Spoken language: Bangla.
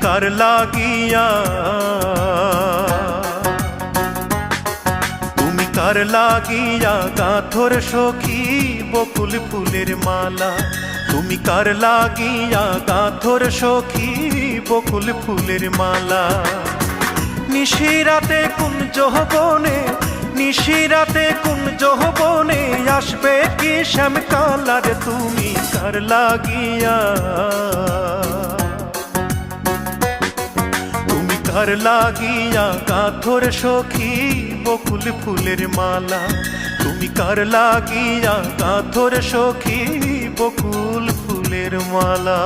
কার লাগিয়া, তুমি কার লাগিয়া গাঁথর সখী বকুল ফুলের মালা, তুমি কার লাগিয়া গাঁথর সখী বকুল ফুলের মালা। নিশিরাতে কুঞ্জ বনে, নিশিরাতে কুঞ্জ বনে আসবে কি শ্যামকালার, তুমি কার লাগিয়া, তুমি কার লাগিয়া গাঁথর সখী বকুল ফুলের মালা, তুমি কার লাগিয়া গাঁথর সখী বকুল ফুলের মালা।